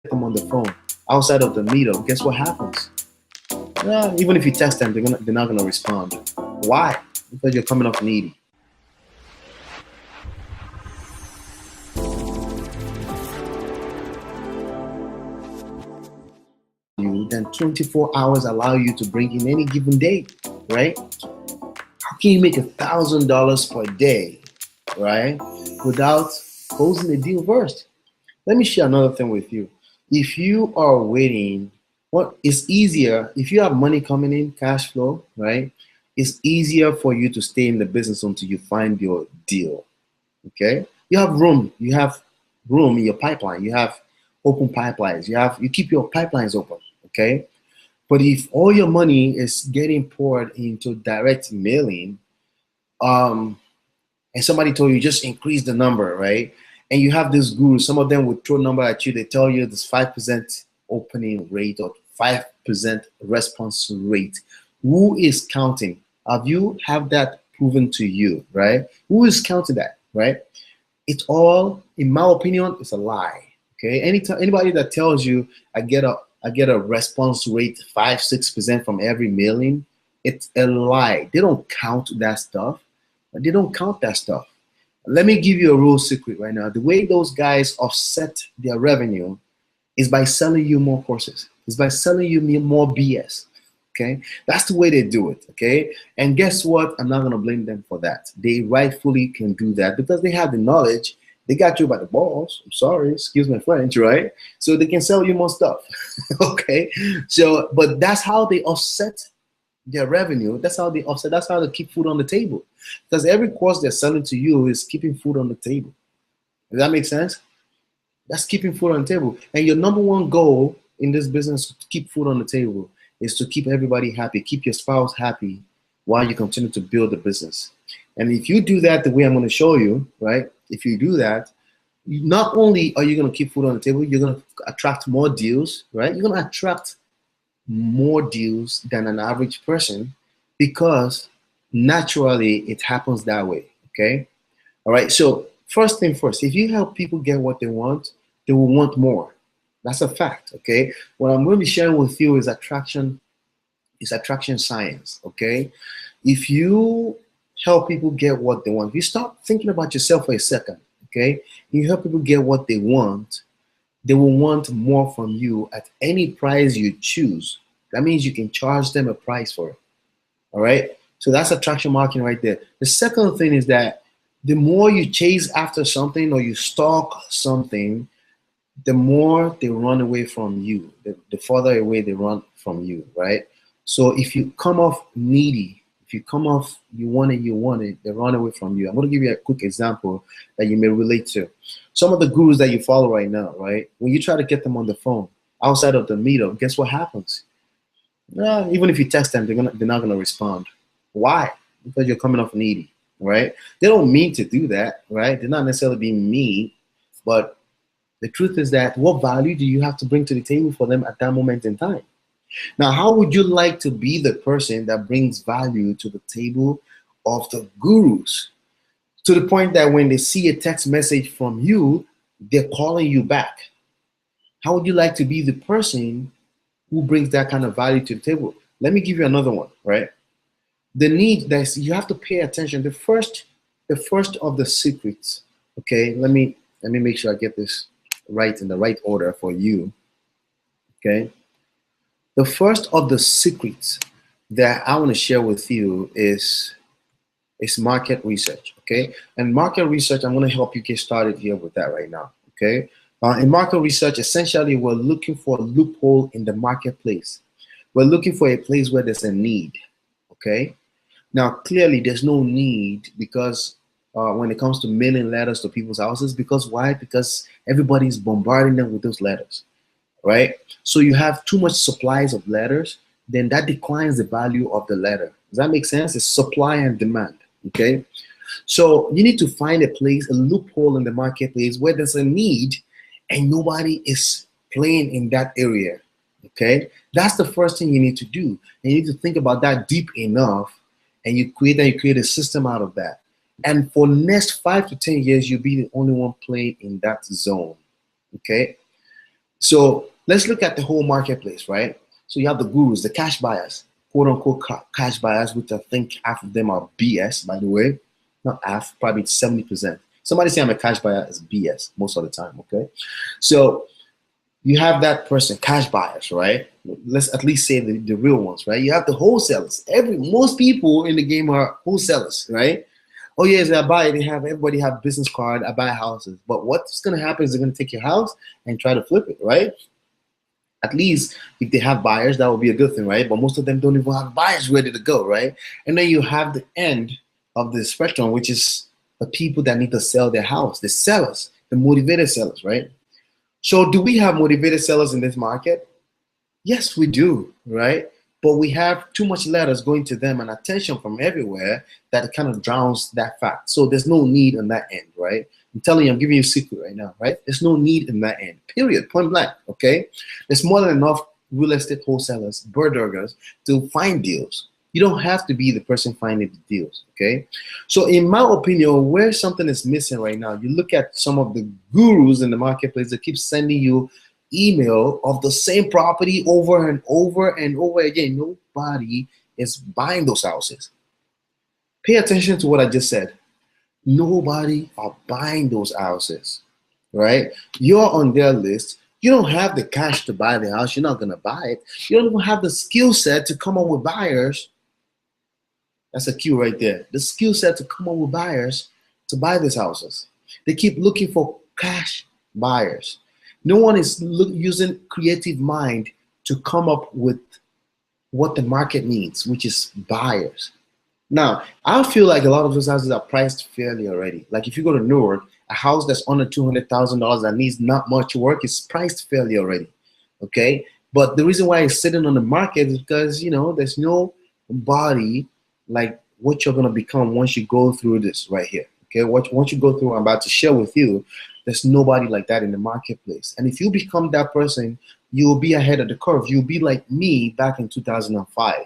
them on the phone outside of the meetup, guess what happens? Yeah, even if you text them, they're not gonna respond. Why? Because you're coming off needy. Then 24 hours allow you to bring in any given day, right? How can you make $1,000 per day, right, without closing the deal first? Let me share another thing with you. If you are waiting, what is easier, if you have money coming in, cash flow, right, it's easier for you to stay in the business until you find your deal, okay? You have room in your pipeline. You have open pipelines. You keep your pipelines open, okay? But if all your money is getting poured into direct mailing, and somebody told you just increase the number, right? And you have this guru, some of them would throw a number at you. They tell you this 5% opening rate or 5% response rate. Who is counting? Have that proven to you, right? Who is counting that, right? It's all, in my opinion, it's a lie. Okay. Anybody that tells you I get a response rate 5-6% from every mailing, it's a lie. They don't count that stuff. They don't count that stuff. Let me give you a real secret right now. The way those guys offset their revenue is by selling you more courses. It's by selling you more BS. Okay, that's the way they do it. Okay, and guess what? I'm not gonna blame them for that. They rightfully can do that because they have the knowledge. They got you by the balls. I'm sorry, excuse my French, right? So they can sell you more stuff. Okay, so but that's how they offset their revenue. That's how they offset. That's how they keep food on the table. Because every course they're selling to you is keeping food on the table. Does that make sense? That's keeping food on the table. And your number one goal in this business to keep food on the table is to keep everybody happy, keep your spouse happy while you continue to build the business. And if you do that the way I'm going to show you, right? If you do that, not only are you going to keep food on the table, you're going to attract more deals, right? You're going to attract more deals than an average person because naturally it happens that way, okay? All right, so first thing first, if you help people get what they will want more. That's a fact, okay? What I'm going to be sharing with you is attraction science, okay? If you help people get what they want, if you stop thinking about yourself for a second, okay? You help people get what they will want more from you at any price you choose. That means you can charge them a price for it, all right? So that's attraction marketing right there. The second thing is that the more you chase after something or you stalk something, the more they run away from you, the further away they run from you, right? So if you come off needy, if you come off you want it, they run away from you. I'm going to give you a quick example that you may relate to. Some of the gurus that you follow right now, right? When you try to get them on the phone outside of the meetup, guess what happens? Even if you text them, they're not gonna respond. Why? Because you're coming off needy, right? They don't mean to do that, right? They're not necessarily being mean, but the truth is that what value do you have to bring to the table for them at that moment in time? Now, how would you like to be the person that brings value to the table of the gurus to the point that when they see a text message from you, they're calling you back? How would you like to be the person who brings that kind of value to the table? Let me give you another one, right? The need that you have to pay attention. The first of the secrets, okay? Let me make sure I get this right in the right order for you, okay? The first of the secrets that I want to share with you is market research, okay? And market research, I'm going to help you get started here with that right now, okay? In market research, essentially, we're looking for a loophole in the marketplace. We're looking for a place where there's a need, okay? Now, clearly, there's no need because when it comes to mailing letters to people's houses, because why? Because everybody's bombarding them with those letters, right? So you have too much supplies of letters, then that declines the value of the letter. Does that make sense? It's supply and demand, okay? So you need to find a place, a loophole in the marketplace where there's a need and nobody is playing in that area, okay? That's the first thing you need to do. And you need to think about that deep enough, and you create a system out of that. And for next 5 to 10 years, you'll be the only one playing in that zone, okay? So let's look at the whole marketplace, right? So you have the gurus, the cash buyers, quote unquote cash buyers, which I think half of them are BS, by the way. Not half, probably 70%. Somebody say I'm a cash buyer is BS most of the time, okay? So you have that person, cash buyers, right? Let's at least say the real ones, right? You have the wholesalers. Most people in the game are wholesalers, right? Oh yes, I buy. Everybody have business card. I buy houses, but what's gonna happen is they're gonna take your house and try to flip it, right? At least if they have buyers, that would be a good thing, right? But most of them don't even have buyers ready to go, right? And then you have the end of the spectrum, which is the people that need to sell their house, the sellers, the motivated sellers, right? So do we have motivated sellers in this market? Yes, we do, right? But we have too much letters going to them and attention from everywhere that it kind of drowns that fact. So there's no need on that end, right? I'm telling you, I'm giving you a secret right now, right? There's no need in that end, period, point blank, okay? There's more than enough real estate wholesalers, burgers, to find deals. You don't have to be the person finding the deals, okay? So in my opinion, where something is missing right now, you look at some of the gurus in the marketplace that keep sending you email of the same property over and over and over again. Nobody is buying those houses. Pay attention to what I just said. Nobody are buying those houses, right? You're on their list. You don't have the cash to buy the house. You're not going to buy it. You don't even have the skill set to come up with buyers. That's a cue right there. The skill set to come up with buyers to buy these houses. They keep looking for cash buyers. No one is using creative mind to come up with what the market needs, which is buyers. Now, I feel like a lot of those houses are priced fairly already. Like if you go to Newark, a house that's under $200,000 that needs not much work is priced fairly already. Okay, but the reason why it's sitting on the market is because there's no body like what you're gonna become once you go through this right here. Okay, once you go through what I'm about to share with you, there's nobody like that in the marketplace. And if you become that person, you'll be ahead of the curve. You'll be like me back in 2005.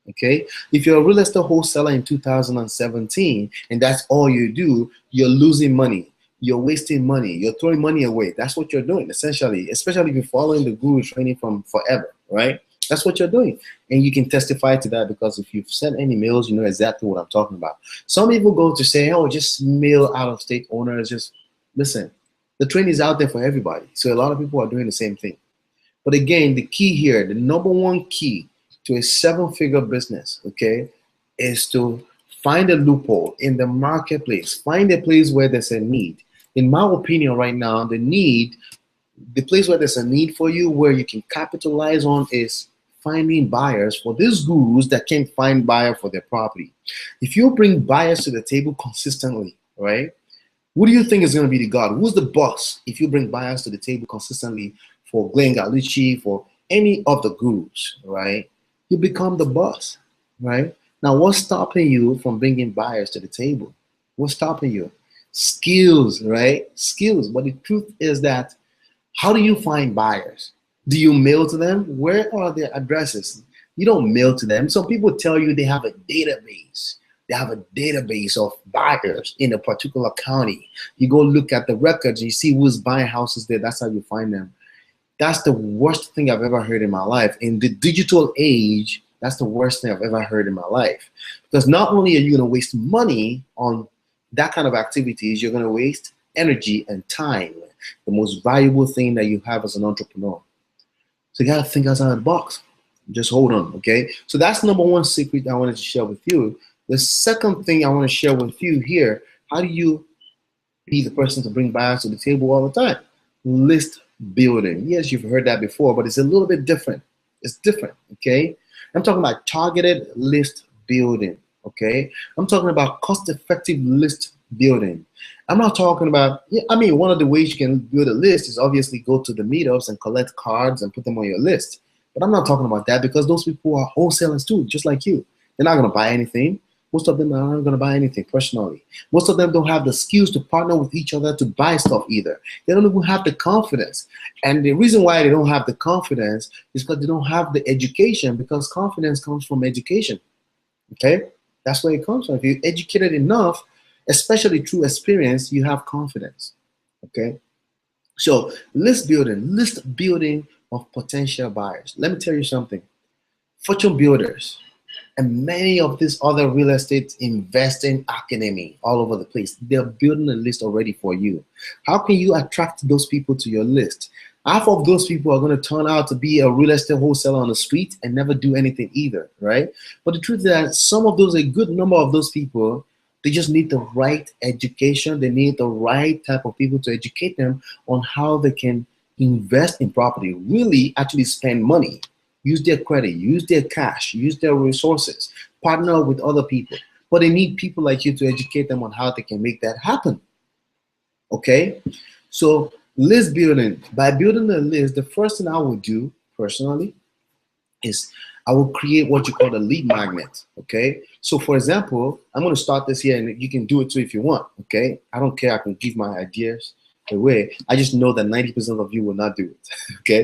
Okay, if you're a real estate wholesaler in 2017 and that's all you do, you're losing money, you're wasting money, you're throwing money away. That's what you're doing essentially, especially if you're following the guru training from forever, right? That's what you're doing, and you can testify to that because if you've sent any mails, you know exactly what I'm talking about. Some people go to say, oh, just mail out of state owners. Just listen, the training is out there for everybody, so a lot of people are doing the same thing. But again, the key here, the number one key to a 7-figure business, okay, is to find a loophole in the marketplace. Find a place where there's a need. In my opinion, right now, the place where there's a need for you, where you can capitalize on, is finding buyers for these gurus that can't find buyer for their property. If you bring buyers to the table consistently, right? Who do you think is going to be the god? Who's the boss if you bring buyers to the table consistently for Glenn Galucci, for any of the gurus, right? You become the boss, right? Now, what's stopping you from bringing buyers to the table? What's stopping you? Skills, right? Skills. But the truth is that, how do you find buyers? Do you mail to them? Where are their addresses? You don't mail to them. Some people tell you they have a database. They have a database of buyers in a particular county. You go look at the records, you see who's buying houses there. That's how you find them. That's the worst thing I've ever heard in my life. In the digital age, that's the worst thing I've ever heard in my life. Because not only are you going to waste money on that kind of activities, you're going to waste energy and time, the most valuable thing that you have as an entrepreneur. So you got to think outside the box. Just hold on, okay? So that's number one secret I wanted to share with you. The second thing I want to share with you here, how do you be the person to bring buyers to the table all the time? List building. Yes, you've heard that before, but it's a little bit different. It's different, okay? I'm talking about targeted list building, okay? I'm talking about cost-effective list building. I'm not talking about, one of the ways you can build a list is obviously go to the meetups and collect cards and put them on your list. But I'm not talking about that because those people are wholesalers too, just like you. They're not going to buy anything. Most of them are not going to buy anything personally. Most of them don't have the skills to partner with each other to buy stuff either. They don't even have the confidence. And the reason why they don't have the confidence is because they don't have the education, because confidence comes from education. Okay? That's where it comes from. If you're educated enough, especially through experience, you have confidence. Okay? So list building of potential buyers. Let me tell you something. Fortune builders and many of these other real estate investing academy all over the place, they're building a list already for you. How can you attract those people to your list? Half of those people are going to turn out to be a real estate wholesaler on the street and never do anything either, right? But the truth is that some of those, a good number of those people, they just need the right education. They need the right type of people to educate them on how they can invest in property, really actually spend money, use their credit, use their cash, use their resources, partner with other people. But they need people like you to educate them on how they can make that happen. Okay? So list building. By building a list, the first thing I would do personally is I will create what you call a lead magnet. Okay. So for example, I'm going to start this here and you can do it too if you want. Okay. I don't care. I can give my ideas away. I just know that 90% of you will not do it. Okay.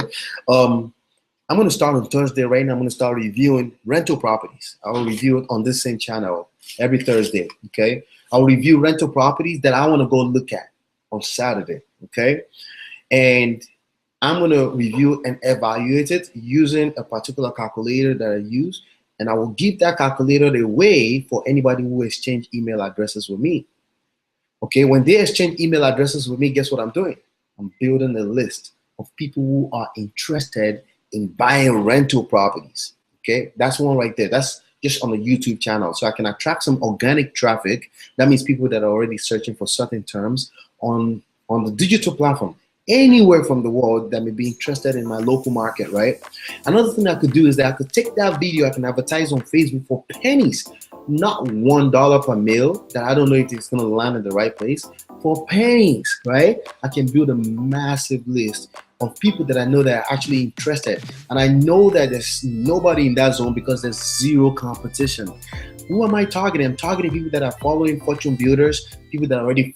I'm going to start on Thursday. Right now, I'm going to start reviewing rental properties. I will review it on this same channel every Thursday. Okay. I'll review rental properties that I want to go look at on Saturday. Okay. And I'm going to review and evaluate it using a particular calculator that I use. And I will give that calculator away for anybody who exchange email addresses with me. Okay, when they exchange email addresses with me, guess what I'm doing? I'm building a list of people who are interested in buying rental properties. Okay, that's one right there. That's just on the YouTube channel. So I can attract some organic traffic. That means people that are already searching for certain terms on the digital platform, anywhere from the world that may be interested in my local market, right? Another thing I could do is that I could take that video, I can advertise on Facebook for pennies, not $1 per mail that I don't know if it's going to land in the right place, for pennies, right? I can build a massive list of people that I know that are actually interested. And I know that there's nobody in that zone because there's zero competition. Who am I targeting? I'm targeting people that are following fortune builders, people that are already